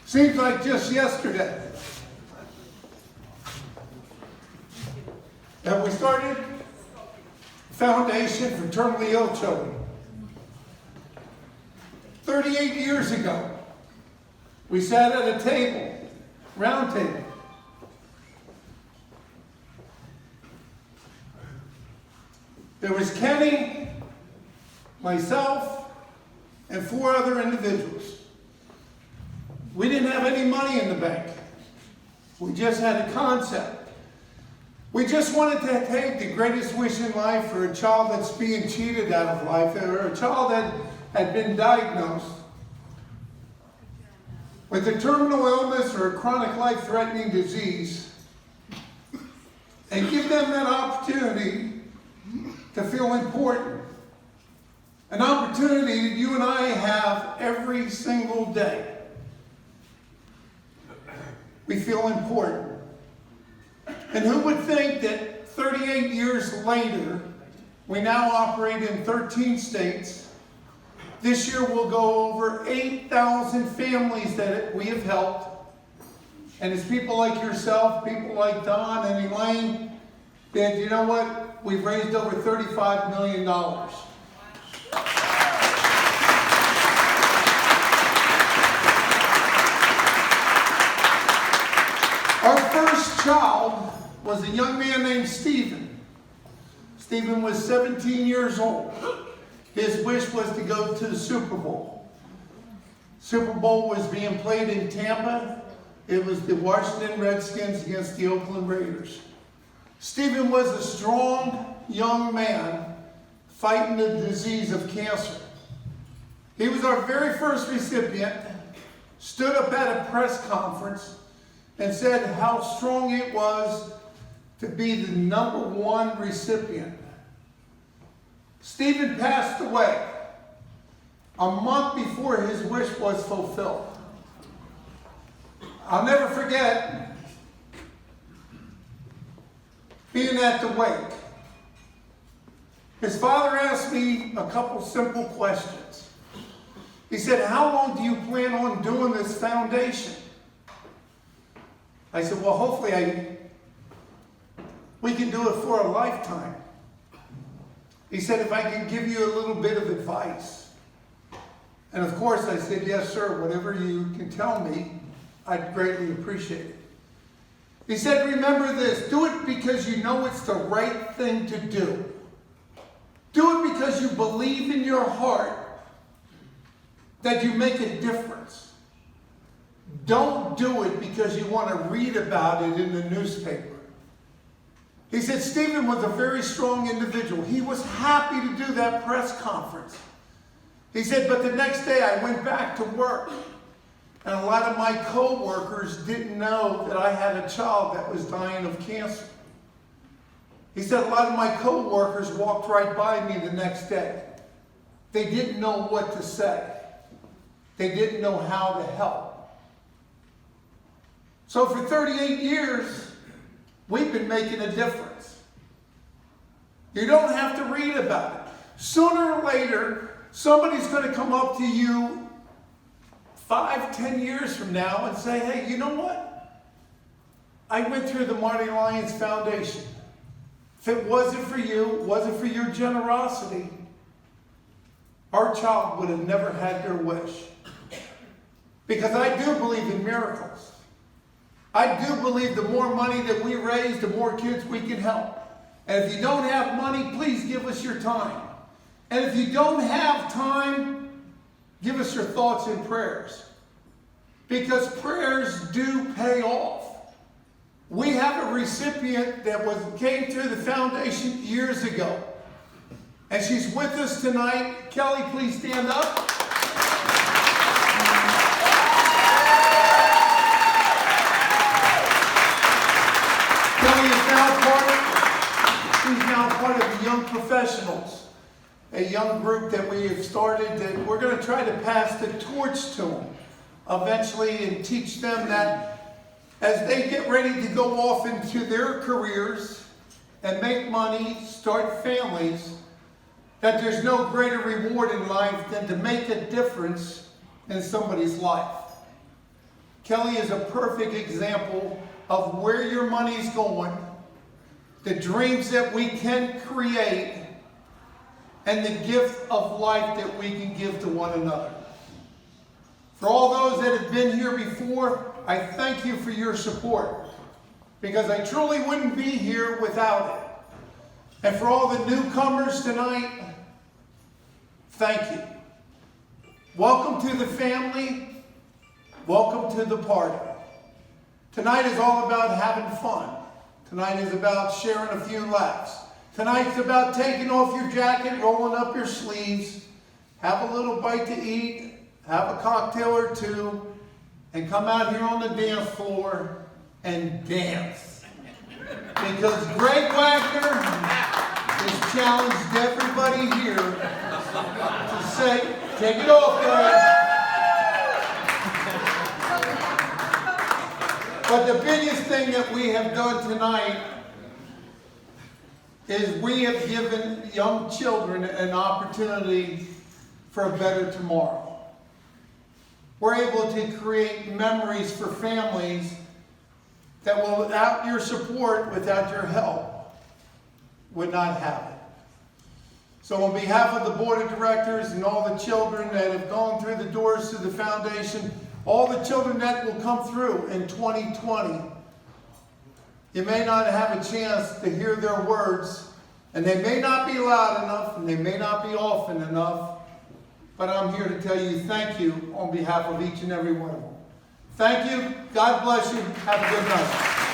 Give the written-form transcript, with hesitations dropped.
Seems like just yesterday that we started a foundation for terminally ill children. 38 years ago, we sat at a table, round table. There was Kenny, myself, and 4 other individuals. We didn't have any money in the bank. We just had a concept. We just wanted to take the greatest wish in life for a child that's being cheated out of life, or a child that had been diagnosed with a terminal illness or a chronic life-threatening disease, and give them that opportunity to feel important. An opportunity that you and I have every single day. We feel important. And who would think that 38 years later, we now operate in 13 states. This year we'll go over 8,000 families that we have helped. And it's people like yourself, people like Don and Elaine, that, you know what, we've raised over $35 million. Our first child was a young man named Stephen. Stephen was 17 years old. His wish was to go to the Super Bowl. Super Bowl was being played in Tampa. It was the Washington Redskins against the Oakland Raiders. Stephen was a strong young man fighting the disease of cancer. He was our very first recipient, stood up at a press conference and said how strong it was to be the #1 recipient. Stephen passed away a month before his wish was fulfilled. I'll never forget being at the wake. His father asked me a couple simple questions. He said, "How long do you plan on doing this foundation?" I said, "Well, hopefully we can do it for a lifetime." He said, "If I can give you a little bit of advice." And of course I said, "Yes, sir, whatever you can tell me, I'd greatly appreciate it." He said, "Remember this, do it because you know it's the right thing to do. Do it because you believe in your heart that you make a difference. Don't do it because you want to read about it in the newspaper." He said Stephen was a very strong individual. He was happy to do that press conference. He said, but the next day I went back to work, and a lot of my co-workers didn't know that I had a child that was dying of cancer. He said a lot of my co-workers walked right by me the next day. They didn't know what to say. They didn't know how to help. So for 38 years, we've been making a difference. You don't have to read about it. Sooner or later, somebody's going to come up to you 5-10 years from now and say, "Hey, you know what? I went through the Marty Lyons Foundation. If it wasn't for you, wasn't for your generosity, our child would have never had their wish." Because I do believe in miracles. I do believe the more money that we raise, the more kids we can help. And if you don't have money, please give us your time. And if you don't have time, give us your thoughts and prayers. Because prayers do pay off. We have a recipient that came through the foundation years ago. And she's with us tonight. Kelly, please stand up. She's now part of the Young Professionals, a young group that we have started that we're going to try to pass the torch to them eventually and teach them that as they get ready to go off into their careers and make money, start families, that there's no greater reward in life than to make a difference in somebody's life. Kelly is a perfect example of where your money's going, the dreams that we can create, and the gift of life that we can give to one another. For all those that have been here before, I thank you for your support, because I truly wouldn't be here without it. And for all the newcomers tonight, thank you. Welcome to the family. Welcome to the party. Tonight is all about having fun. Tonight is about sharing a few laughs. Tonight's about taking off your jacket, rolling up your sleeves, have a little bite to eat, have a cocktail or two, and come out here on the dance floor and dance. Because Greg Wagner has challenged everybody here to say, take it off, Greg. But the biggest thing that we have done tonight is we have given young children an opportunity for a better tomorrow. We're able to create memories for families that will, without your support, without your help, would not have it. So on behalf of the board of directors and all the children that have gone through the doors to the foundation, all the children that will come through in 2020, you may not have a chance to hear their words, and they may not be loud enough, and they may not be often enough, but I'm here to tell you thank you on behalf of each and every one of them. Thank you. God bless you. Have a good night.